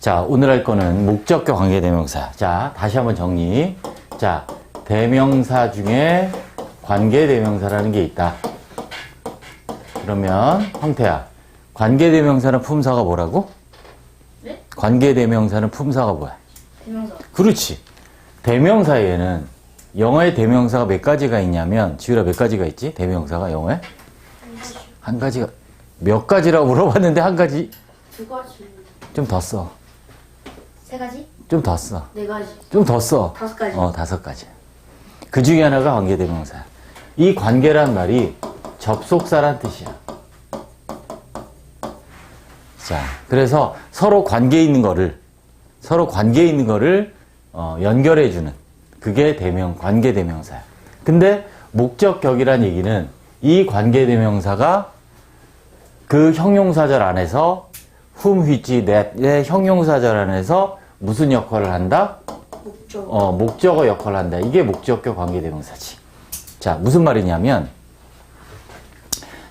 자, 오늘 할 거는 목적격 관계대명사. 자, 다시 한번 정리. 자, 대명사 중에 관계대명사라는 게 있다. 그러면 황태야, 관계대명사는 품사가 뭐라고? 네? 관계대명사는 품사가 뭐야? 대명사. 그렇지. 대명사에는 영어의 대명사가 몇 가지가 있냐면, 지율아 몇 가지가 있지? 대명사가 영어에? 한 가지가, 몇 가지라고 물어봤는데 한 가지? 두 가지. 좀 더 써. 세 가지? 좀 더 써. 네 가지. 좀 더 써. 5가지. 5가지. 그 중에 하나가 관계대명사야. 이 관계란 말이 접속사란 뜻이야. 자, 그래서 서로 관계 있는 거를 연결해주는 그게 관계대명사야. 근데 목적격이란 얘기는 이 관계대명사가 그 형용사절 안에서 whom, which, that의 형용사절 안에서 무슨 역할을 한다? 목적. 목적어 역할을 한다. 이게 목적격 관계대명사지. 자, 무슨 말이냐면,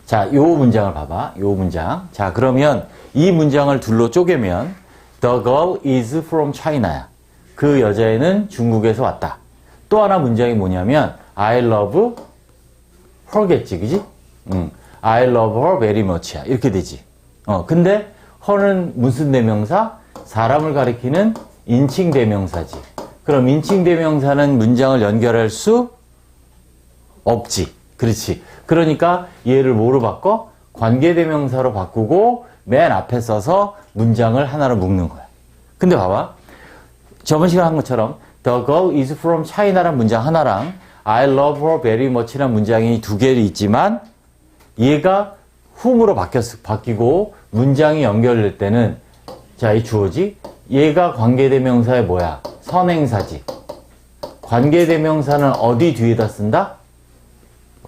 자, 요 문장을 봐봐. 요 문장. 자, 그러면 이 문장을 둘로 쪼개면 The girl is from China야. 그 여자애는 중국에서 왔다. 또 하나 문장이 뭐냐면 I love her겠지, 그지? I love her very much야. 이렇게 되지. 근데 her는 무슨 대명사? 사람을 가리키는 인칭 대명사지. 그럼 인칭 대명사는 문장을 연결할 수 없지. 그렇지. 그러니까 얘를 뭐로 바꿔? 관계대명사로 바꾸고 맨 앞에 써서 문장을 하나로 묶는 거야. 근데 봐봐. 저번 시간 한 것처럼 The girl is from China란 문장 하나랑 I love her very much란 문장이 두 개를 있지만 얘가 whom으로 바뀌고 문장이 연결될 때는 자, 이 주어지 얘가 관계대명사의 뭐야? 선행사지. 관계대명사는 어디 뒤에다 쓴다?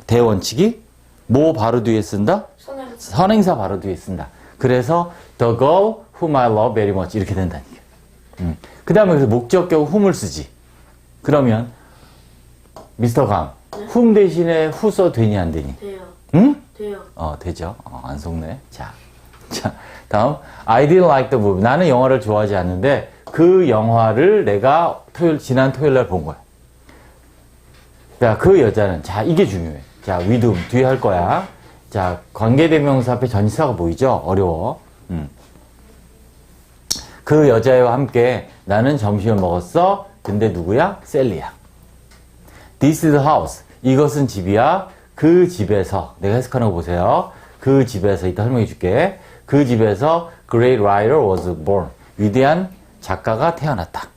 대원칙이 뭐 바로 뒤에 쓴다? 선행사 바로 뒤에 쓴다. 그래서 the girl whom I love very much 이렇게 된다니까. 그 다음에 그래서 목적격 whom을 쓰지. 그러면 미스터 강, whom 대신에 who 써도 되니 안 되니? 돼요. 응? 돼요. 되죠. 안 속네. 자, 다음 I didn't like the movie. 나는 영화를 좋아하지 않는데 그 영화를 내가 지난 토요일 날 본 거야. 자, 그 여자는 자, 이게 중요해. 자, with 뒤에 할 거야. 자, 관계대명사 앞에 전치사가 보이죠? 어려워. 그 여자애와 함께 나는 점심을 먹었어. 근데 누구야? 셀리야. This is the house. 이것은 집이야. 그 집에서 내가 해석하는 거 보세요. 그 집에서 이따 설명해 줄게. 그 집에서 great writer was born. 위대한 작가가 태어났다.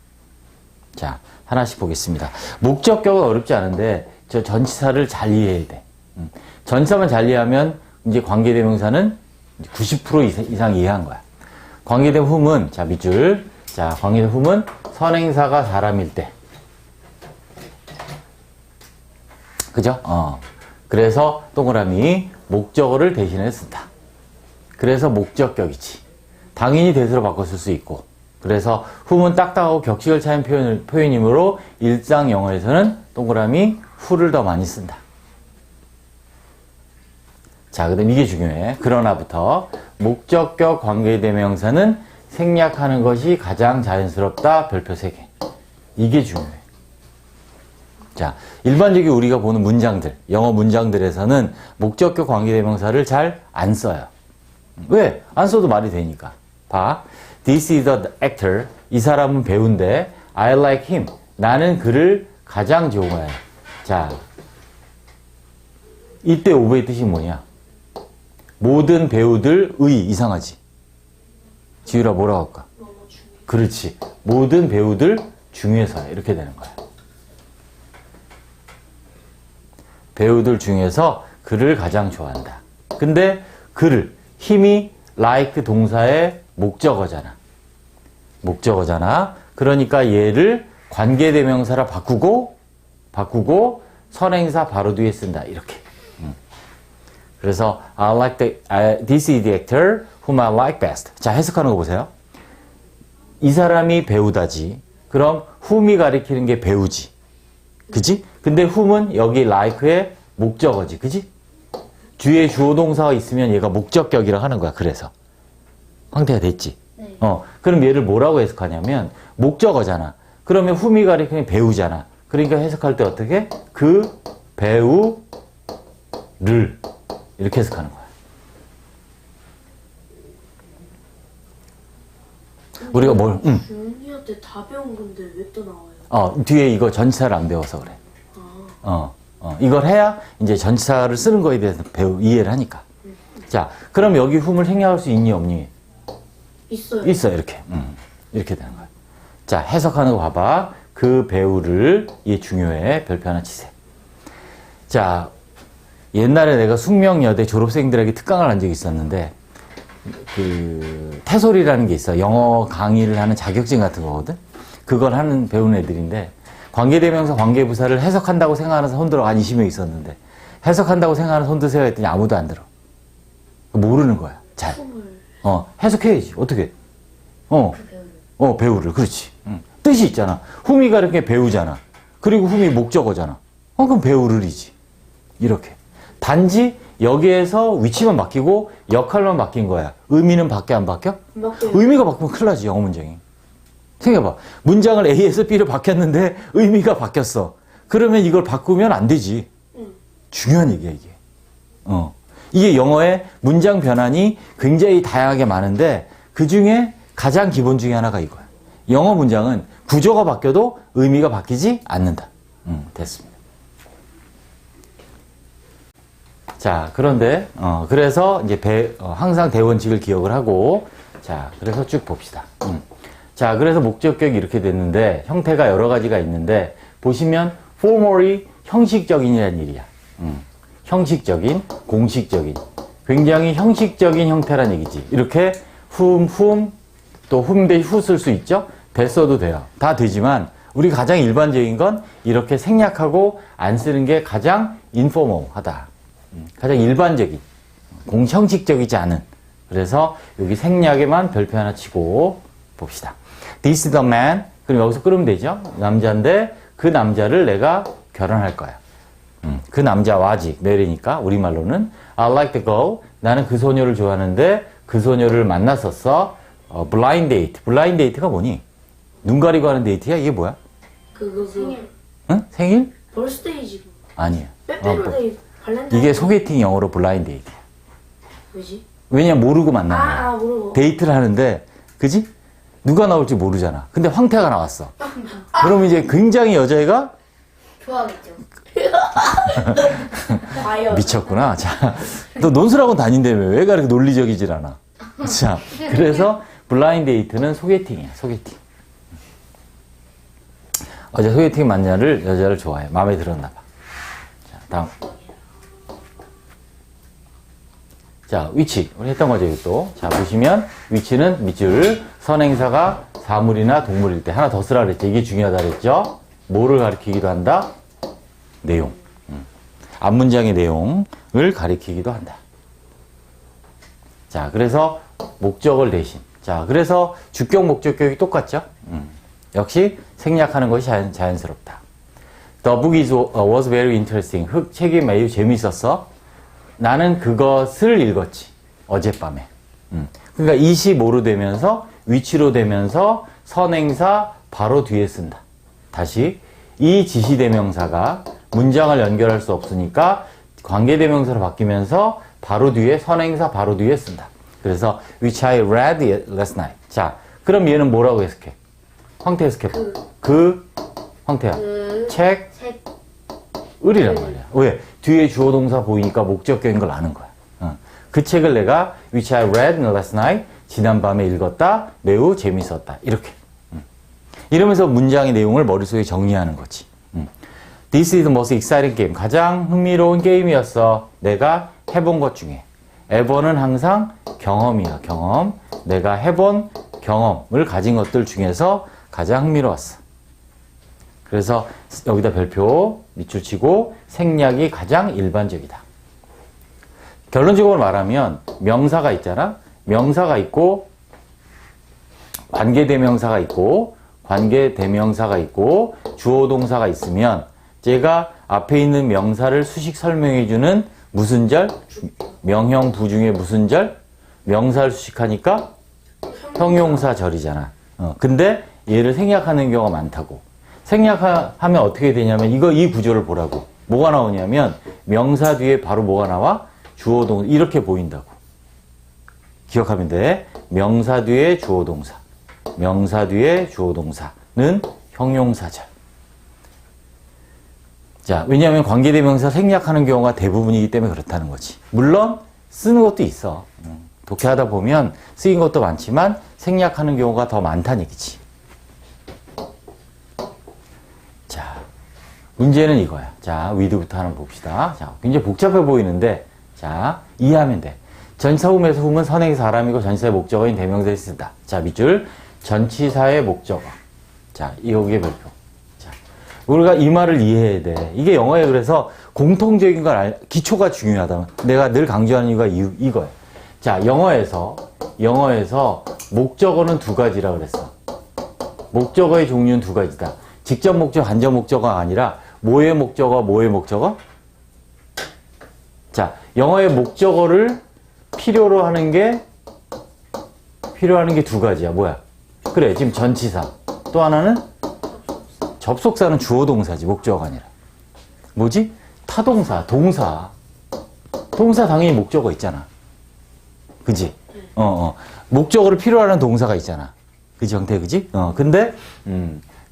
자, 하나씩 보겠습니다. 목적격은 어렵지 않은데 저 전치사를 잘 이해해야 돼. 전치사만 잘 이해하면 이제 관계대명사는 90% 이상 이해한 거야. 관계대 whom은 자, 밑줄. 자, 관계대 whom은 선행사가 사람일 때. 그죠? 그래서 동그라미 목적어를 대신해 쓴다. 그래서 목적격이지. 당연히 대수로 바꿔 쓸 수 있고. 그래서 whom은 딱딱하고 격식을 차린 표현이므로 일상 영어에서는 동그라미 who를 더 많이 쓴다. 자, 그 다음 이게 중요해. 그러나부터 목적격 관계대명사는 생략하는 것이 가장 자연스럽다. 별표 3개. 이게 중요해. 자, 일반적으로 우리가 보는 문장들, 영어 문장들에서는 목적격 관계대명사를 잘 안 써요. 왜? 안 써도 말이 되니까. 봐. This is the actor. 이 사람은 배우인데 I like him. 나는 그를 가장 좋아해. 자, 이때 오브의 뜻이 뭐냐? 모든 배우들의 이상하지? 지율아 뭐라고 할까? 그렇지. 모든 배우들 중에서야. 이렇게 되는 거야. 배우들 중에서 그를 가장 좋아한다. 근데 그를, 힘이 like 동사의 목적어잖아. 그러니까 얘를 관계대명사로 바꾸고 선행사 바로 뒤에 쓴다. 이렇게. 그래서 this is the actor whom I like best. 자, 해석하는 거 보세요. 이 사람이 배우다지. 그럼 whom이 가리키는 게 배우지. 그지? 근데 whom은 여기 like의 목적어지. 그지? 뒤에 주어 동사가 있으면 얘가 목적격이라고 하는 거야. 그래서 황태가 됐지? 네. 그럼 얘를 뭐라고 해석하냐면 목적어잖아. 그러면 whom이 가리키는 배우잖아. 그러니까 해석할 때 어떻게? 그 배우를 이렇게 해석하는 거야. 우리가 뭘? 중이한테 다 배운 건데 왜 또 나와요? 뒤에 이거 전치사를 안 배워서 그래. 이걸 해야 이제 전치사를 쓰는 거에 대해서 이해를 하니까. 자, 그럼 여기 whom을 생략할 수 있니 없니? 있어요. 있어, 이렇게. 이렇게 되는 거야. 자, 해석하는 거 봐봐. 그 배우를, 이게 중요해. 별표 하나 치세요. 자, 옛날에 내가 숙명여대 졸업생들에게 특강을 한 적이 있었는데, 태솔이라는 게 있어. 영어 강의를 하는 자격증 같은 거거든? 그걸 배우는 애들인데, 관계대명사, 관계부사를 해석한다고 생각하는 손 들어 한 20명 있었는데, 해석한다고 생각하는 손 드세요 했더니 아무도 안 들어. 모르는 거야. 잘. 해석해야지. 어떻게? 그 배우를. 배우를. 그렇지. 뜻이 있잖아. whom이 가리키는 게 배우잖아. 그리고 whom이 목적어잖아. 그럼 배우를이지. 이렇게. 단지 여기에서 위치만 바뀌고 역할만 바뀐 거야. 의미는 바뀌어 안 바뀌어? 바뀌어요. 의미가 바뀌면 큰일 나지, 영어 문장이. 생각해봐. 문장을 A에서 B로 바뀌었는데 의미가 바뀌었어. 그러면 이걸 바꾸면 안 되지. 중요한 얘기야, 이게. 이게 영어의 문장 변환이 굉장히 다양하게 많은데 그 중에 가장 기본 중에 하나가 이거야. 영어 문장은 구조가 바뀌어도 의미가 바뀌지 않는다. 됐습니다. 자, 그런데, 그래서 이제 항상 대원칙을 기억을 하고, 자, 그래서 쭉 봅시다. 자, 그래서 목적격이 이렇게 됐는데, 형태가 여러 가지가 있는데, 보시면, formally 형식적인이라는 일이야. 형식적인, 공식적인. 굉장히 형식적인 형태란 얘기지. 이렇게, whom, 또 whom 대 who 쓸 수 있죠? 대 써도 돼요. 다 되지만, 우리 가장 일반적인 건 이렇게 생략하고 안 쓰는 게 가장 informal하다. 가장 일반적인, 공형식적이지 않은. 그래서 여기 생략에만 별표 하나 치고 봅시다. This is the man. 그럼 여기서 끊으면 되죠? 남자인데 그 남자를 내가 결혼할 거야. 그 남자와지, 메리니까 우리말로는 I like the girl. 나는 그 소녀를 좋아하는데 그 소녀를 만났었어. blind date. blind date가 뭐니? 눈 가리고 하는 데이트야? 이게 뭐야? 생일. 응? 생일? 벌스데이지. 아니야. 빼빼로데이. 발렌타인. 이게 소개팅 영어로 블라인드 데이트. 왜지? 왜냐면 모르고 만나는 거야. 모르고. 데이트를 하는데, 그지? 누가 나올지 모르잖아. 근데 황태가 나왔어. 그러면 이제 굉장히 여자애가 좋아하겠죠. 과연. 미쳤구나. 자, 너 논술학원 다닌다며. 왜 그렇게 논리적이질 않아? 자, 그래서 블라인드 데이트는 소개팅이야, 소개팅. 어제 소개팅 여자를 좋아해. 마음에 들었나 봐. 자, 다음. 자, 위치. 우리 했던 거죠, 이것도. 자, 보시면, 위치는 밑줄, 선행사가 사물이나 동물일 때 하나 더 쓰라 그랬죠. 이게 중요하다 그랬죠. 뭐를 가리키기도 한다? 내용. 앞문장의 내용을 가리키기도 한다. 자, 그래서 목적을 대신. 자, 그래서 주격, 목적격이 똑같죠? 역시 생략하는 것이 자연스럽다. The book was very interesting. 책이 매우 재미있었어. 나는 그것을 읽었지. 어젯밤에. 그러니까 이시 뭐로 되면서 위치로 되면서 선행사 바로 뒤에 쓴다. 다시 이 지시대명사가 문장을 연결할 수 없으니까 관계대명사로 바뀌면서 바로 뒤에 선행사 바로 뒤에 쓴다. 그래서 which I read last night. 자, 그럼 얘는 뭐라고 해석해? 황태 해석해. 황태야. 책. 을이란 말이야. 왜? 뒤에 주어 동사 보이니까 목적격인 걸 아는 거야. 그 책을 내가 which I read last night 지난밤에 읽었다. 매우 재밌었다. 이렇게. 이러면서 문장의 내용을 머릿속에 정리하는 거지. This is the most exciting game. 가장 흥미로운 게임이었어. 내가 해본 것 중에. ever는 항상 경험이야. 경험. 내가 해본 경험을 가진 것들 중에서 가장 흥미로웠어. 그래서 여기다 별표 밑줄 치고 생략이 가장 일반적이다. 결론적으로 말하면 명사가 있잖아. 명사가 있고 관계대명사가 있고 관계대명사가 있고 주어동사가 있으면 제가 앞에 있는 명사를 수식 설명해주는 무슨 절? 명형 부중에 무슨 절? 명사를 수식하니까 형용사절이잖아. 근데 얘를 생략하는 경우가 많다고. 생략하면 어떻게 되냐면 이 구조를 보라고. 뭐가 나오냐면 명사 뒤에 바로 뭐가 나와? 주어 동사 이렇게 보인다고. 기억하면 돼. 명사 뒤에 주어 동사. 명사 뒤에 주어 동사는 형용사절. 자, 왜냐하면 관계대명사 생략하는 경우가 대부분이기 때문에 그렇다는 거지. 물론 쓰는 것도 있어. 독해하다 보면 쓰인 것도 많지만 생략하는 경우가 더 많다는 얘기지. 자, 문제는 이거야. 자, with부터 하나 봅시다. 자, 굉장히 복잡해 보이는데, 자, 이해하면 돼. 전치사 홈에서 홈은 선행의 사람이고 전치사의 목적어인 대명사를 쓴다. 자, 밑줄. 전치사의 목적어. 자, 여기에 별표. 자, 우리가 이 말을 이해해야 돼. 이게 영어에 그래서 공통적인 걸 기초가 중요하다. 내가 늘 강조하는 이유가 이거야. 자, 영어에서 목적어는 두 가지라 그랬어. 목적어의 종류는 두 가지다. 직접 목적, 간접 목적어가 아니라 뭐의 목적어? 자, 영어의 목적어를 필요로 하는 게 두 가지야. 뭐야? 그래, 지금 전치사. 또 하나는 접속사는 주어 동사지, 목적어가 아니라. 뭐지? 타동사, 동사. 동사 당연히 목적어 있잖아. 그지? 목적어를 필요로 하는 동사가 있잖아. 그지, 형태, 그지? 근데,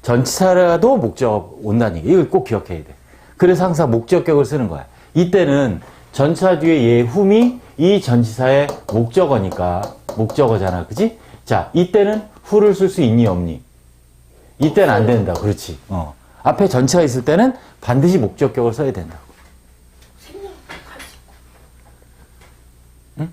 전치사라도 목적어 온다는 얘기. 이걸 꼭 기억해야 돼. 그래서 항상 목적격을 쓰는 거야. 이때는 전치사 뒤에 얘 whom이 이 전치사의 목적어잖아. 그지? 자, 이때는 who를 쓸 수 있니, 없니? 이때는 안 된다. 그렇지. 앞에 전치사가 있을 때는 반드시 목적격을 써야 된다고. 생략할 수 있고. 응?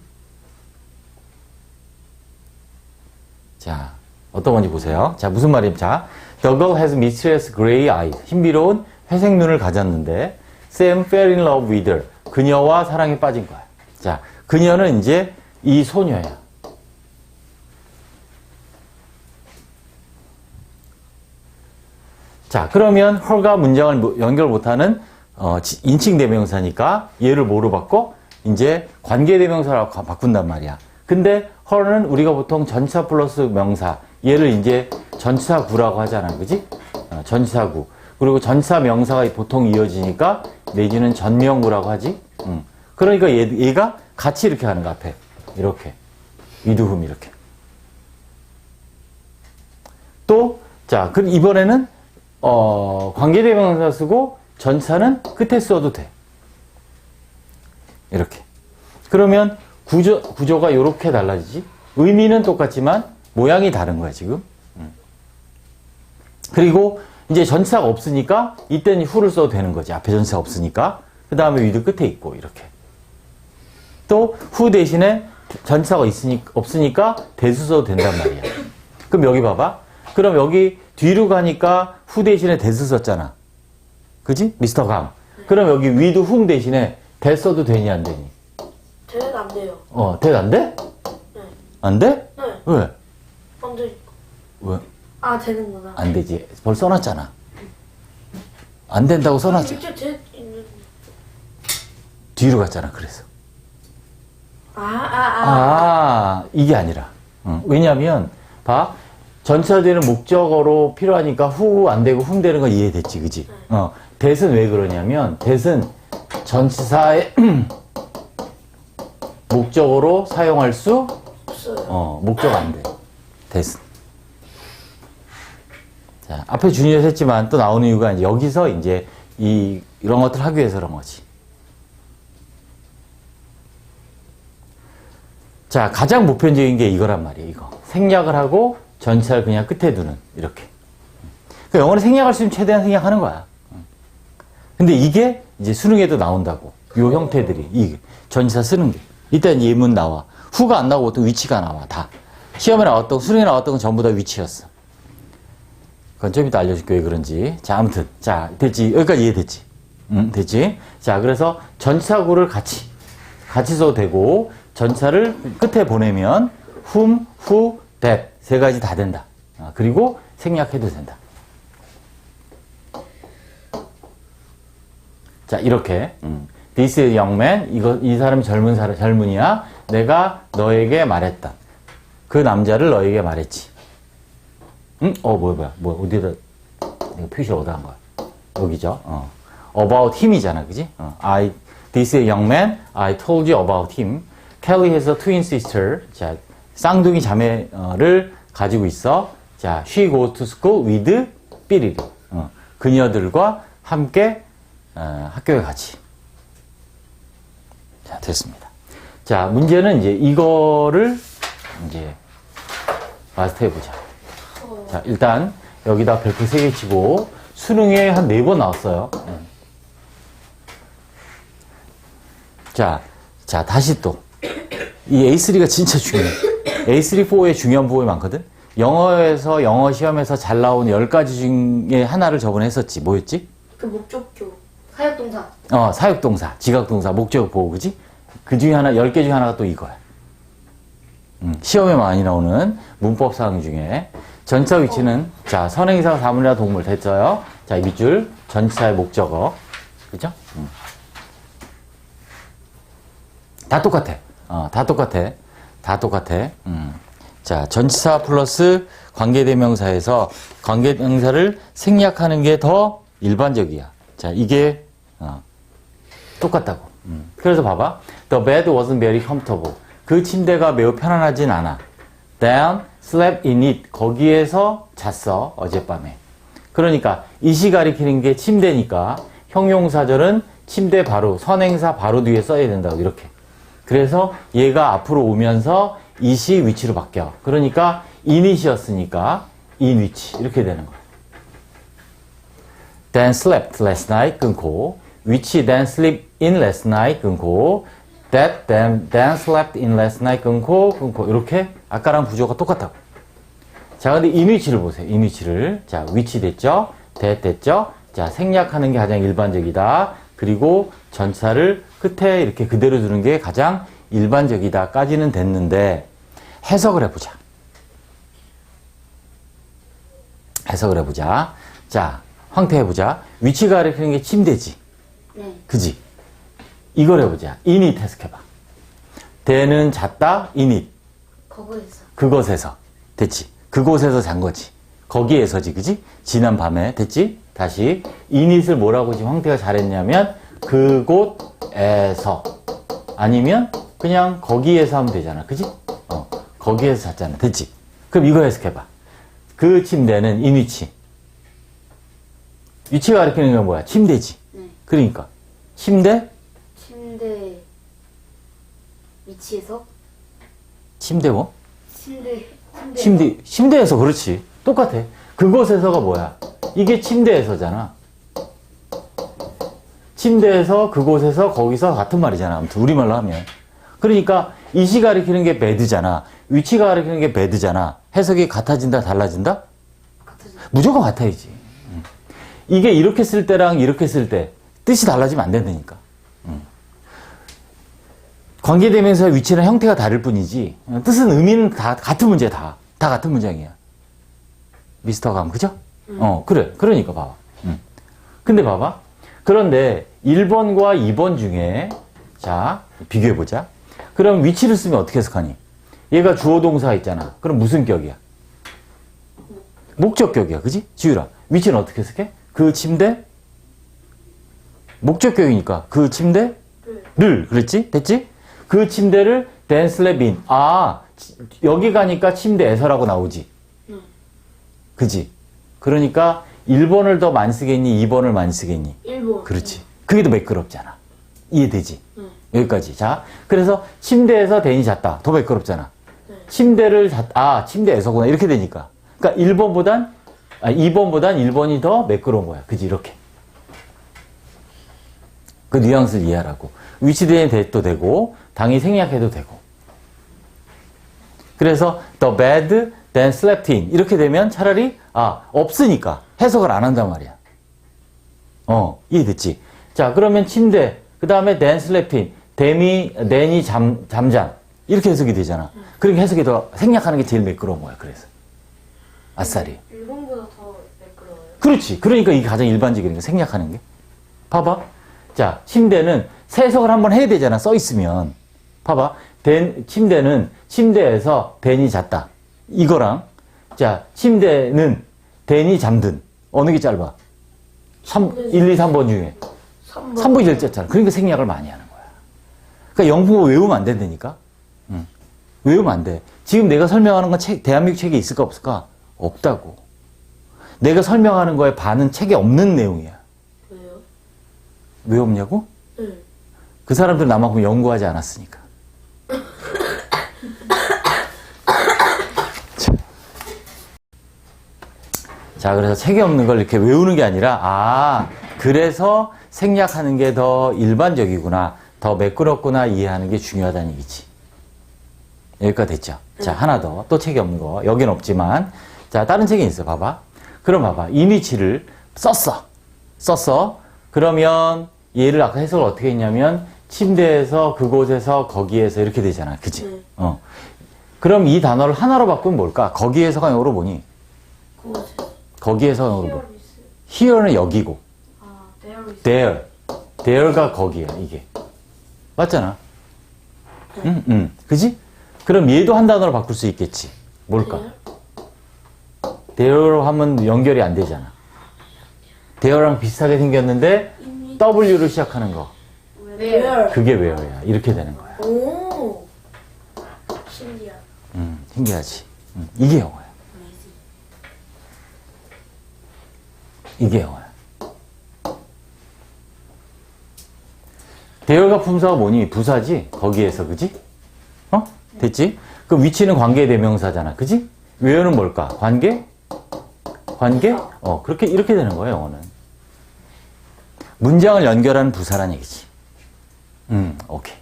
자, 어떤 건지 보세요. 자, 무슨 말입니까? 자, The girl has mischievous gray eyes. 신비로운 회색 눈을 가졌는데 Sam fell in love with her. 그녀와 사랑에 빠진 거야. 자, 그녀는 이제 이 소녀야. 자, 그러면 her가 문장을 연결 못하는 인칭 대명사니까 얘를 뭐로 바꿔? 이제 관계 대명사라고 바꾼단 말이야. 근데 her는 우리가 보통 전치사 플러스 명사, 얘를 이제 전치사구라고 하잖아. 그지? 전치사구. 그리고 전치사 명사가 보통 이어지니까 내지는 전명구라고 하지. 그러니까 얘가 같이 이렇게 하는 거 앞에. 이렇게. with whom 이렇게. 또, 자, 그럼 이번에는 관계대명사 쓰고 전치사는 끝에 써도 돼. 이렇게. 그러면 구조가 이렇게 달라지지. 의미는 똑같지만 모양이 다른 거야, 지금. 그리고 이제 전치사가 없으니까 이때는 who를 써도 되는 거지. 앞에 전치사가 없으니까. 그 다음에 with 끝에 있고 이렇게. 또 who 대신에 전치사가 없으니까 대수 써도 된단 말이야. 그럼 여기 봐봐. 그럼 여기 뒤로 가니까 who 대신에 대수 썼잖아. 그지? 미스터 강. 그럼 여기 with whom 대신에 대 써도 되니 안 되니? 대는 안 돼요. 대 안 돼? 네. 안 돼? 네. 왜? 안 돼. 왜? 아, 되는구나. 안 되지. 벌써 써놨잖아. 안 된다고 써놨잖아. 진짜 대 있는. 뒤로 갔잖아, 그래서. 이게 아니라. 왜냐면, 봐. 전치사 되는 목적어로 필요하니까 who 안 되고 whom 되는 거 이해됐지, 그지? that은 왜 그러냐면, that은 전치사의 목적어로 사용할 수 없어요. 목적 안 돼. that은. 자, 앞에 준이에서 했지만 또 나오는 이유가 이제 여기서 이제 이런 것들 하기 위해서 그런 거지. 자, 가장 보편적인 게 이거란 말이에요, 이거. 생략을 하고 전치사를 그냥 끝에 두는, 이렇게. 그러니까 영어를 생략할 수 있으면 최대한 생략하는 거야. 근데 이게 이제 수능에도 나온다고. 요 형태들이. 이 전치사 쓰는 게. 일단 예문 나와. who가 안 나오고 또 위치가 나와, 다. 시험에 나왔던, 수능에 나왔던 건 전부 다 위치였어. 그건 좀 이따 알려줄게, 왜 그런지. 자, 아무튼. 자, 됐지? 여기까지 이해됐지? 됐지? 자, 그래서 전치사구를 같이 써도 되고, 전치사를 끝에 보내면 whom, who, that 세 가지 다 된다. 그리고 생략해도 된다. 자, 이렇게. This young man, 이 사람이 젊은이야. 내가 너에게 말했다. 그 남자를 너에게 말했지. 응? 뭐야. 어디다, 내가 표시를 어디다 한 거야? 여기죠. about him이잖아, 그지? this young man, I told you about him. Kelly has a twin sister. 자, 쌍둥이 자매를 가지고 있어. 자, she goes to school with 삐리리. 그녀들과 함께 학교에 가지. 자, 됐습니다. 자, 문제는 이제 이거를 이제 마스터해 보자. 자, 일단 여기다 별표 3개 치고 수능에 한 4번 나왔어요. 자, 다시 또. 이 A3가 진짜 중요해. A3, 4에 중요한 부분이 많거든? 영어에서, 영어 시험에서 잘 나온 10가지 중에 하나를 저번에 했었지. 뭐였지? 그 목적격. 사역동사. 사역동사, 지각동사, 목적 보호, 그지? 그 중에 하나, 10개 중에 하나가 또 이거야. 시험에 많이 나오는 문법 사항 중에. 전치사 위치는, 자, 선행사가 사물이나 동물 됐어요. 자, 이 밑줄, 전치사의 목적어. 그죠? 다 똑같아. 다 똑같아. 자, 전치사 플러스 관계대명사에서 관계대명사를 생략하는 게 더 일반적이야. 자, 이게, 똑같다고. 그래서 봐봐. The bed wasn't very comfortable. 그 침대가 매우 편안하진 않아. Dan slept in it. 거기에서 잤어, 어젯밤에. 그러니까, 이시 가리키는 게 침대니까, 형용사절은 침대 바로, 선행사 바로 뒤에 써야 된다고, 이렇게. 그래서 얘가 앞으로 오면서 이시 위치로 바뀌어. 그러니까 init이었으니까 in which 이렇게 되는 거야. Dan slept last night 끊고 which then sleep in last night 끊고 that then slept in last night 끊고 이렇게 아까랑 구조가 똑같다고. 자, 근데 in which를 보세요. in which를. 자, which 됐죠? that 됐죠? 자, 생략하는 게 가장 일반적이다. 그리고 전치사를 끝에 이렇게 그대로 두는 게 가장 일반적이다까지는 됐는데 해석을 해보자. 자, 황태해보자. 위치가 가리키는 게 침대지. 네. 그지? 이걸 해보자. init 해석해봐. 대는 잤다, init. 거기에서. 그것에서. 됐지? 그곳에서 잔 거지. 거기에서지, 그지? 지난 밤에. 됐지? 다시. init을 뭐라고 지금 황태가 잘했냐면 그곳에서. 아니면 그냥 거기에서 하면 되잖아. 그지? 거기에서 잤잖아. 됐지? 그럼 이거 해석해봐. 그 침대는 in which. 위치가 가리키는 건 뭐야? 침대지. 네. 그러니까 침대 위치에서. 침대 뭐? 침대. 침대에서. 그렇지. 똑같아. 그곳에서가 뭐야? 이게 침대에서잖아. 침대에서, 그곳에서, 거기서 같은 말이잖아. 아무튼 우리말로 하면. 그러니까 이시 가리키는 게 bed잖아. 위치가 가리키는 게 bed잖아. 해석이 같아진다, 달라진다? 무조건 같아야지. 이게 이렇게 쓸 때랑 이렇게 쓸 때 뜻이 달라지면 안 된다니까. 관계대명사의 위치나 형태가 다를 뿐이지 뜻은 의미는 다 같은 문제야. 다 같은 문장이야. 미스터 감, 그죠? 그래. 그러니까 봐봐. 근데 봐봐. 그런데 1번과 2번 중에 자, 비교해보자. 그럼 위치를 쓰면 어떻게 해석하니? 얘가 주어 동사 있잖아. 그럼 무슨 격이야? 목적격이야. 그지? 지율아. 위치는 어떻게 해석해? 그 침대? 목적격이니까 그 침대를. 그랬지? 됐지? 그 침대를 then slept in. 여기 가니까 침대에서라고 나오지. 그지? 그러니까 1번을 더 많이 쓰겠니? 2번을 많이 쓰겠니? 1번. 그렇지. 그게 더 매끄럽잖아. 이해되지? 여기까지. 자, 그래서 침대에서 댄이 잤다. 더 매끄럽잖아. 네. 침대를 침대에서구나. 이렇게 되니까. 그러니까 2번보단 1번이 더 매끄러운 거야. 그지? 이렇게. 그 뉘앙스를 이해하라고. 위치대인 대도 되고, 당이 생략해도 되고. 그래서 the bed then slept in. 이렇게 되면 차라리 없으니까 해석을 안 한단 말이야. 이해됐지? 자, 그러면 침대, 그 다음에 then slept in. then이 잠잠. 이렇게 해석이 되잖아. 그러니까 해석이 더 생략하는 게 제일 매끄러운 거야. 그래서. 아싸리. 1번보다 더 매끄러워요. 그렇지. 그러니까 이게 가장 일반적인 거 생략하는 게. 봐봐. 자, 침대는 새 해석을 한번 해야 되잖아. 써 있으면. 봐봐. 침대는 침대에서 댄이 잤다. 이거랑 자 침대는 댄이 잠든 어느 게 짧아? 1, 2, 3번 중에 3번이 제일 짧잖아. 그러니까 생략을 많이 하는 거야. 그러니까 영국어 외우면 안 된다니까. 외우면 안 돼. 지금 내가 설명하는 건 대한민국 책에 있을까 없을까? 없다고. 내가 설명하는 거에 반은 책에 없는 내용이야. 왜요? 왜 없냐고? 네. 그 사람들 나만큼 연구하지 않았으니까. 자, 그래서 책에 없는 걸 이렇게 외우는 게 아니라, 그래서 생략하는 게 더 일반적이구나, 더 매끄럽구나 이해하는 게 중요하다는 얘기지. 여기까지 됐죠? 자, 하나 더. 또 책이 없는 거. 여긴 없지만. 자, 다른 책이 있어. 봐봐. 그럼 봐봐. 이미지를 썼어. 그러면 얘를 아까 해석을 어떻게 했냐면, 침대에서, 그곳에서, 거기에서 이렇게 되잖아. 그치? 네. 그럼 이 단어를 하나로 바꾸면 뭘까? 거기에서가 영어로 뭐니? 그곳에서. 거기에서 영어로 뭐? Here is. here는 여기고, There is. there가 거기야, 이게. 맞잖아. 그지? 그럼 얘도 한 단어로 바꿀 수 있겠지. 뭘까? there로 하면 연결이 안 되잖아. there랑 비슷하게 생겼는데, W로 시작하는 거. Where. 그게 where야. 이렇게 되는 거야. 오. 신기하다. 신기하지? 이게 영어야. Amazing. 이게 영어야. 대열과 품사가 뭐니? 부사지? 거기에서, 그지? 됐지? 그 위치는 관계 대명사잖아. 그지? where는 뭘까? 관계? 그렇게, 이렇게 되는 거야, 영어는. 문장을 연결하는 부사란 얘기지. 오케이.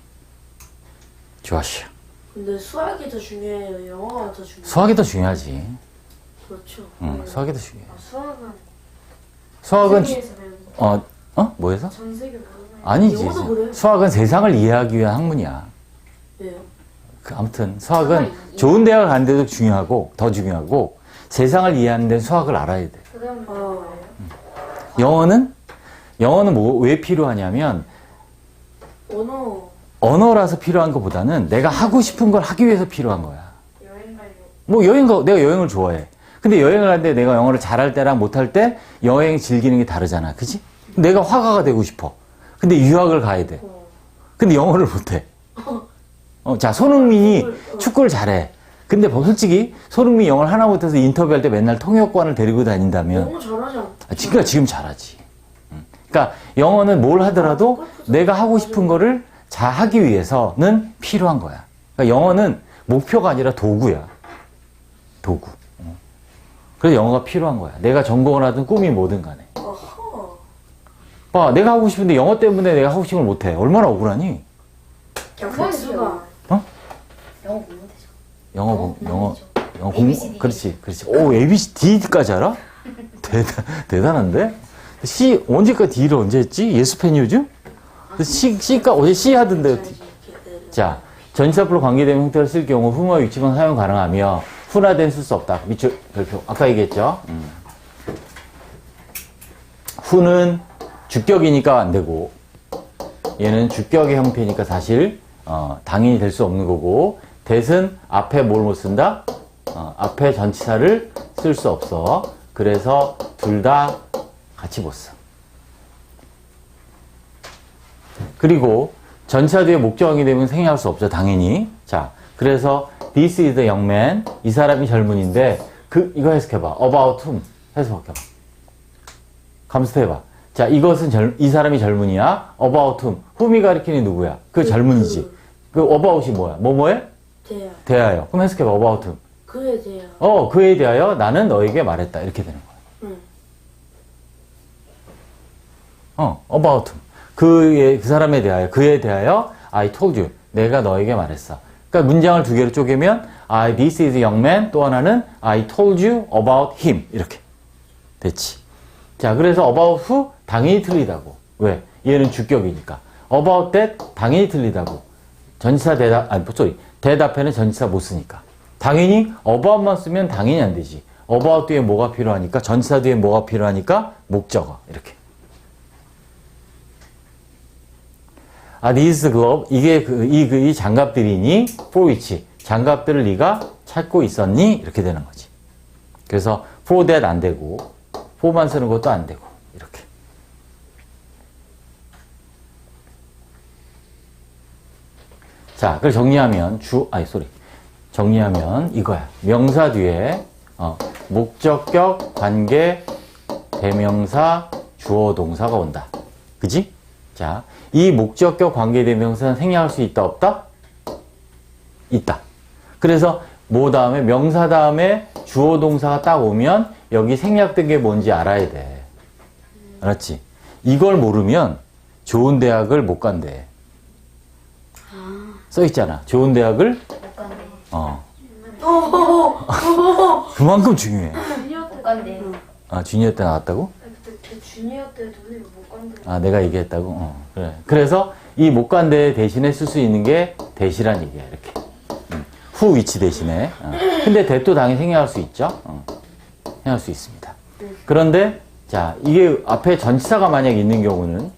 좋았어. 근데 수학이 더 중요해요? 영어가 더 중요해요? 수학이 더 중요하지. 그렇죠. 수학이 더 중요해. 수학은 수학은, 세계에서 배우는 거. 뭐해서? 전 세계 모르는 아니지. 영어도 그래요? 수학은 세상을 이해하기 위한 학문이야. 왜요? 아무튼 수학은 좋은 대학을 가는 데도 중요하고 더 중요하고 세상을 이해하는 데는 수학을 알아야 돼. 그 다음에 뭐예요? 영어는 왜 필요하냐면 언어라서 필요한 것보다는 내가 하고 싶은 걸 하기 위해서 필요한 거야. 여행 가려고. 뭐 내가 여행을 좋아해. 근데 여행을 하는데 내가 영어를 잘할 때랑 못할 때 여행 즐기는 게 다르잖아. 그치? 내가 화가가 되고 싶어. 근데 유학을 가야 돼. 근데 영어를 못해. 자, 손흥민이 축구를 잘해. 근데 솔직히 손흥민이 영어를 하나 못해서 인터뷰할 때 맨날 통역관을 데리고 다닌다면 영어 잘하지 않아? 그러니까 지금 잘하지. 그러니까 영어는 뭘 하더라도 내가 하고 싶은 거를 잘 하기 위해서는 필요한 거야. 그러니까 영어는 목표가 아니라 도구야. 도구. 그래서 영어가 필요한 거야. 내가 전공을 하든 꿈이 뭐든 간에. 어허. 봐, 내가 하고 싶은데 영어 때문에 내가 하고 싶은 걸 못해. 얼마나 억울하니? 복수가. 영어 공부 되죠. 영어 ABCD. 그렇지. 오, ABCD까지 알아? 대단한데? 언제까지 D를 언제 했지? 예스팬 요즘? C가 어제 C 하던데. 자, 전치사풀로 관계되는 형태를 쓸 경우 후와 위치만 사용 가능하며 후나된 쓸 수 없다. 밑줄 별표. 아까 얘기했죠? 후는 주격이니까 안 되고 얘는 주격의 형태니까 사실 당연히 될 수 없는 거고 that은 앞에 뭘 못 쓴다? 앞에 전치사를 쓸 수 없어. 그래서 둘 다 같이 못 써. 그리고 전치사 뒤에 목적어이 되면 생략할 수 없죠. 당연히. 자, 그래서 this is the young man. 이 사람이 젊은인데 이거 해석해봐. about whom. 해석해봐. 감수해봐. 자, 이것은 이 사람이 젊은이야. about whom. whom이 가리키는 누구야? 그 젊은이지. 그 about이 뭐야? 뭐뭐해? 대야. 대하여. 그럼 해석해봐. about whom. 그에 대야. 그에 대하여 나는 너에게 말했다. 이렇게 되는 거야. about whom. 그 사람에 대하여, 그에 대하여 I told you. 내가 너에게 말했어. 그러니까 문장을 두 개로 쪼개면 this is a young man. 또 하나는 I told you about him. 이렇게. 됐지. 자, 그래서 about who 당연히 틀리다고. 왜? 얘는 주격이니까. about that 당연히 틀리다고. 전치사 that 앞에는 전치사 못 쓰니까. 당연히 about만 쓰면 당연히 안 되지. about 뒤에 뭐가 필요하니까 전치사 뒤에 뭐가 필요하니까 목적어. 이렇게. these glove, 이 장갑들이니? for which? 장갑들을 네가 찾고 있었니? 이렇게 되는 거지. 그래서 for that 안 되고, for만 쓰는 것도 안 되고, 이렇게. 자, 그걸 정리하면 정리하면 이거야. 명사 뒤에, 목적격, 관계, 대명사, 주어, 동사가 온다. 그지? 자, 이 목적격, 관계, 대명사는 생략할 수 있다, 없다? 있다. 그래서 뭐 다음에, 명사 다음에 주어, 동사가 딱 오면 여기 생략된 게 뭔지 알아야 돼. 알았지? 이걸 모르면 좋은 대학을 못 간대. 써 있잖아. 좋은 대학을 못 간대. 그만큼 중요해. 못 간대. 주니어 때 나왔다고? 그때 주니어 때 돈을 못 간대. 내가 얘기했다고? 그래. 그래서 이 못 간대 대신에 쓸 수 있는 게 대시란 얘기야, 이렇게. 후 위치 대신에. 근데 대도 당연히 생략할 수 있죠? 생략할 수 있습니다. 그런데, 자, 이게 앞에 전치사가 만약 있는 경우는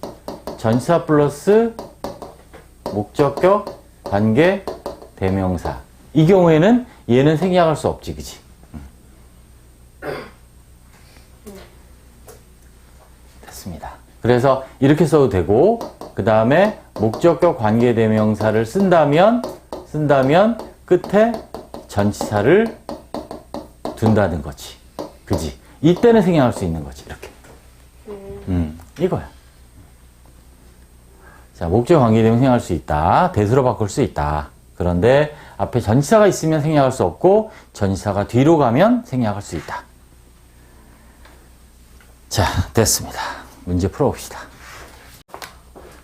전치사 플러스 목적격, 관계, 대명사. 이 경우에는 얘는 생략할 수 없지, 그치? 됐습니다. 그래서 이렇게 써도 되고, 그 다음에 목적격, 관계, 대명사를 쓴다면 끝에 전치사를 둔다는 거지. 그지? 이때는 생략할 수 있는 거지, 이렇게. 이거야. 자, 목적 관계 대명 생략할 수 있다. 대수로 바꿀 수 있다. 그런데 앞에 전치사가 있으면 생략할 수 없고 전치사가 뒤로 가면 생략할 수 있다. 자, 됐습니다. 문제 풀어봅시다.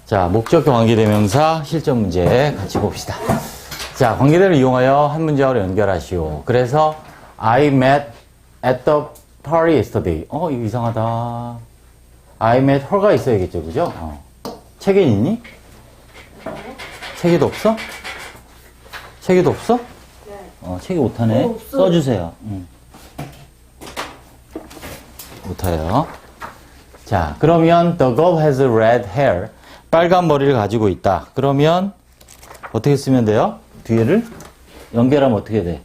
자, 목적격 관계 대명사 실전 문제 같이 봅시다. 자, 관계대를 이용하여 한 문장으로 연결하시오. 그래서 I met at the party yesterday. 이거 이상하다. I met her가 있어야겠죠, 그죠? 책에 있니? 책에도 없어? 책에도 없어? 네. 책에 오타네. 없어요. 써주세요. 오타요. 자, 그러면 the girl has red hair. 빨간 머리를 가지고 있다. 그러면 어떻게 쓰면 돼요? 뒤에를 연결하면 어떻게 돼?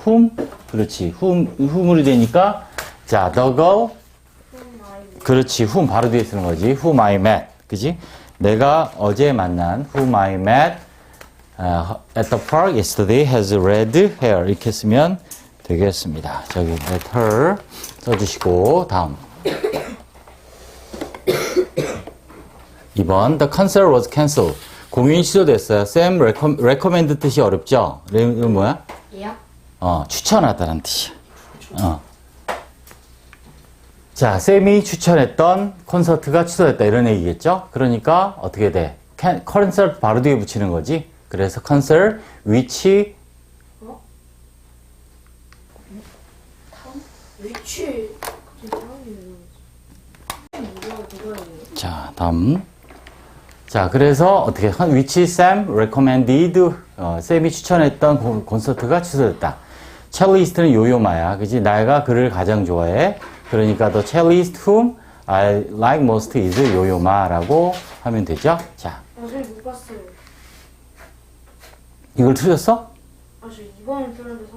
whom? 그렇지. whom으로 되니까 자, the girl 그렇지. whom 바로 뒤에 쓰는 거지. whom I met. 그지? 내가 어제 만난 whom I met at the park yesterday has red hair. 이렇게 쓰면 되겠습니다. 저기 let her 써주시고 다음 2번 The concert was cancelled. 공연이 취소됐어요. Sam recommend 뜻이 어렵죠? 이건 뭐야? 예약? 추천하다는 뜻이야. 자, 쌤이 추천했던 콘서트가 취소됐다. 이런 얘기겠죠? 그러니까 어떻게 돼? 콘서트 바로 뒤에 붙이는 거지. 그래서 concert which 위치. 자, 다음. 자, 그래서 어떻게 which Sam recommended 쌤이 추천했던 콘서트가 취소됐다. 첼리스트는 요요마야. 그지? 내가 그를 가장 좋아해. 그러니까 the cellist whom I like most is 요요마라고 하면 되죠? 자, 선생님 못 봤어요. 이걸 틀렸어? 저 2번을 들었는데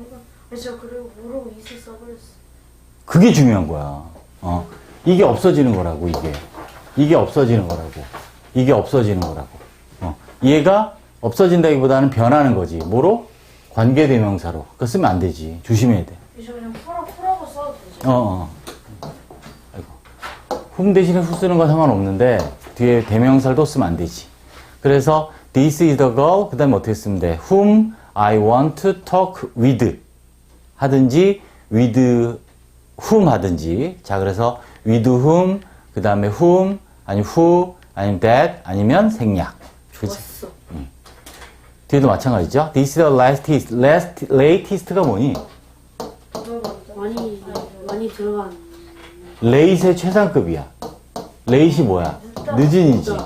저 그리고 모르고 이슬 써버렸어. 그게 중요한 거야. 이게 없어지는 거라고, 이게. 이게 없어지는 거라고. 이게 없어지는 거라고. 얘가 없어진다기보다는 변하는 거지. 뭐로? 관계대명사로. 그거 쓰면 안 되지. 조심해야 돼. 저 그냥 풀어고 써도 되죠? 아이고. whom 대신에 who 쓰는 건 상관없는데, 뒤에 대명사를 또 쓰면 안 되지. 그래서, this is the girl, 그 다음에 어떻게 쓰면 돼? whom I want to talk with. 하든지, with whom 하든지. 자, 그래서, with whom, 그 다음에 whom, 아니면 who, 아니면 that, 아니면 생략. 그치? 좋았어. 뒤에도 마찬가지죠? This is the latest가 뭐니? 많이 들어간. late의 최상급이야. late이 뭐야? 늦은이지.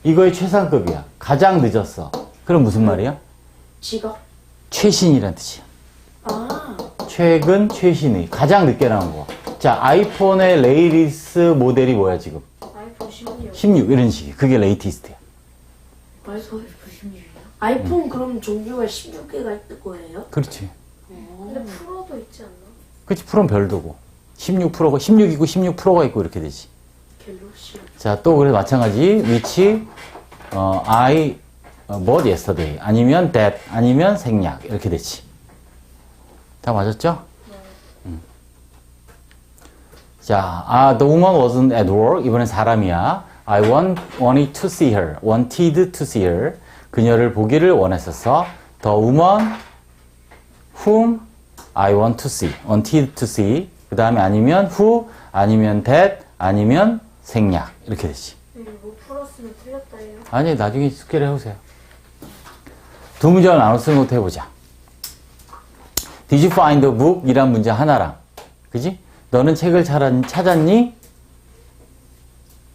이거의 최상급이야. 가장 늦었어. 그럼 무슨 말이야? 지각. 최신이란 뜻이야. 아. 최근, 최신의. 가장 늦게 나온 거. 자, 아이폰의 레이리스 모델이 뭐야, 지금? 아이폰 16. 16, 이런 식이. 그게 latest야. 벌써 96이에요? 아이폰 그럼 종류가 16개가 있는 거예요? 그렇지. 근데 프로도 있지 않나? 그렇지. 프로는 별도고. 16%가, 16이고 16%가 있고 이렇게 되지. 갤럭시. 자, 또 그래서 마찬가지. which, I bought yesterday. 아니면 that. 아니면 생략. 이렇게 되지. 다 맞았죠? 자, the woman wasn't at work. 이번엔 사람이야. I wanted to see her. wanted to see her. 그녀를 보기를 원했었어. The woman whom I want to see. wanted to see. 그 다음에 아니면 who, 아니면 that, 아니면 생략. 이렇게 되지. 뭐 풀었으면 틀렸다 해요? 아니, 나중에 숙제를 해보세요. 두 문장을 나눠 쓰는 것도 해보자. Did you find a book? 이란 문장 하나랑. 그지? 너는 책을 찾았니?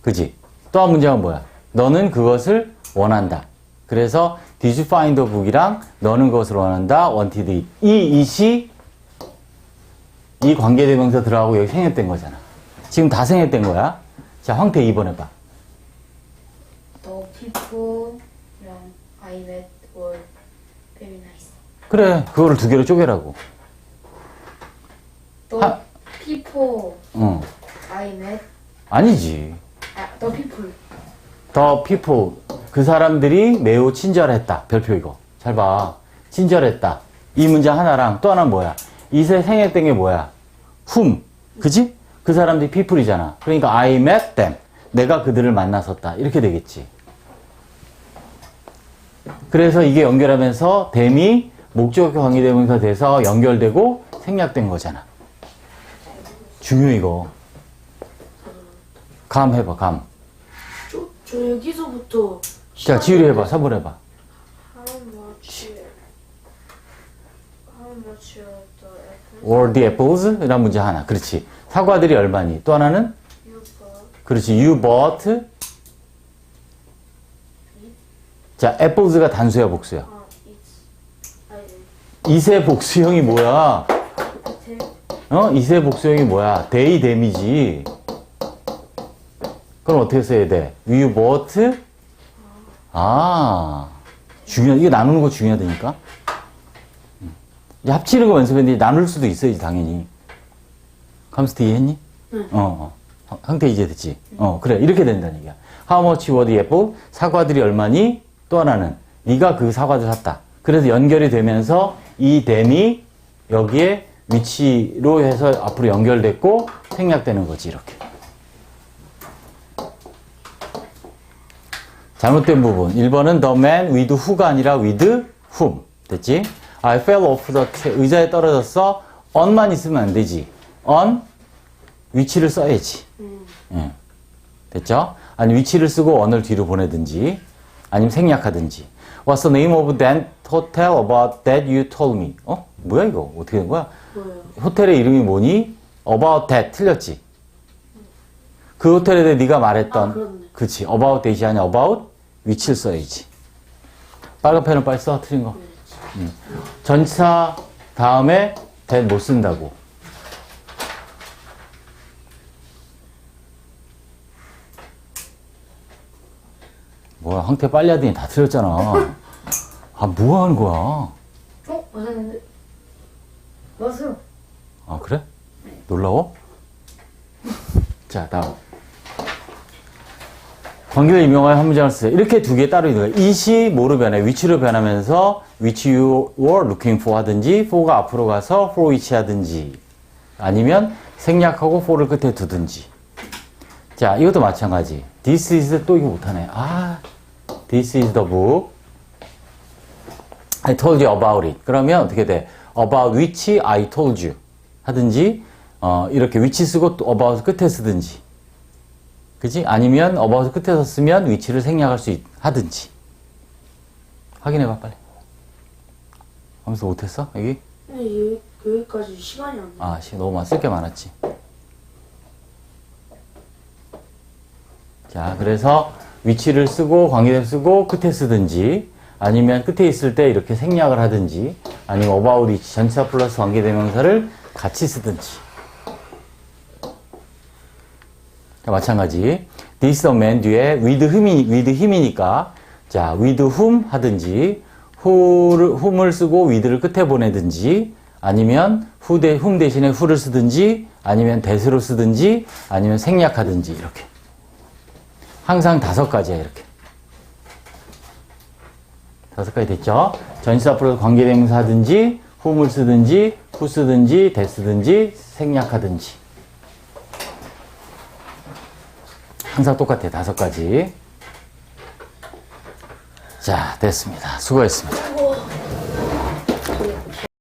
그지? 또 한 문장은 뭐야? 너는 그것을 원한다. 그래서 Did you find a book이랑 너는 그것을 원한다. wanted it. 이 it이 이 관계대명사 들어가고 여기 생략된 거잖아. 지금 다 생략된 거야. 자, 황태 2번 해봐. The people I met were very nice. 그래, 그거를 두 개로 쪼개라고. The 하- people 응. I met. 아니지. The people. The people, 그 사람들이 매우 친절했다. 별표 이거. 잘 봐. 친절했다. 이 문장 하나랑 또 하나는 뭐야? 이세 생략된 게 뭐야? whom. 그지? 그 사람들이 people이잖아. 그러니까 I met them. 내가 그들을 만났었다. 이렇게 되겠지. 그래서 이게 연결하면서 them이 목적격 관계대명사 돼서 연결되고 생략된 거잖아. 중요 이거. 감 해봐, 감. 저 여기서부터 자, 지율이 해봐. 3번 해봐. How much are the apples? Were the apples? 이란 문제 하나. 그렇지. 사과들이 얼마니? 또 하나는? You bought? 그렇지. You bought. 자, apples가 단수야, 복수야? 이세 복수형이 뭐야? 이세 복수형이 뭐야? they, them이지. 그럼 어떻게 써야 돼? You bought? 이거 나누는 거 중요하다니까? 이제 합치는 거 연습했는데 나눌 수도 있어야지, 당연히. 감스트 이해했니? 응. 상태 이제 됐지? 그래. 이렇게 된다는 얘기야. How much were the apple? 사과들이 얼마니? 또 하나는 네가 그 사과를 샀다. 그래서 연결이 되면서 이 them이 여기에 위치로 해서 앞으로 연결됐고 생략되는 거지, 이렇게. 잘못된 부분. 1번은 the man with who가 아니라 with whom. 됐지? I fell off the chair. 의자에 떨어졌어. on만 있으면 안 되지. on 위치를 써야지. 예. 됐죠? 아니 위치를 쓰고 on을 뒤로 보내든지 아니면 생략하든지. What's the name of that hotel about that you told me? 뭐야 이거? 어떻게 된 거야? 뭐예요? 호텔의 이름이 뭐니? About that. 틀렸지? 그 호텔에 대해 네가 말했던 그렇네. 그치. About that이 아니라 about 위치를 써야지. 빨간 펜을 빨리 써. 틀린 거. 전치사 다음에 that 못 쓴다고. 뭐야, 황태 빨리 하더니 다 틀렸잖아. 뭐 하는 거야? 맞았는데. 맞아요. 그래? 놀라워? 자, 다음. 관계를 임용하여 한 문장을 쓰세요. 이렇게 두 개 따로 있는 거예요. it이 뭐로 변해? 위치로 변하면서 which you were looking for 하든지 for가 앞으로 가서 for which 하든지 아니면 생략하고 for를 끝에 두든지. 자, 이것도 마찬가지. This is 또 이거 못하네. This is the book. I told you about it. 그러면 어떻게 돼? About which I told you. 하든지, 이렇게 which 쓰고 또 about 끝에 쓰든지. 그지? 아니면 about 끝에서 쓰면 which를 생략할 하든지. 확인해봐, 빨리. 하면서 못했어? 여기? 네, 여기까지 시간이 안 돼. 너무 쓸 게 많았지. 자, 그래서 위치를 쓰고 관계대명사 쓰고 끝에 쓰든지 아니면 끝에 있을 때 이렇게 생략을 하든지 아니면 about which 전치사 플러스 관계대명사를 같이 쓰든지. 자, 마찬가지. This the man 뒤에 with him이니까 자, with whom 하든지, whom을 쓰고 with를 끝에 보내든지, 아니면 whom 대신에 who를 쓰든지, 아니면 that으로 쓰든지, 아니면 생략하든지, 이렇게. 항상 5가지야, 이렇게. 5가지 됐죠? 전치사 앞으로 관계대명사 하든지, whom을 쓰든지, who 쓰든지, that 쓰든지, 생략하든지. 항상 똑같아요. 5가지. 자, 됐습니다. 수고했습니다.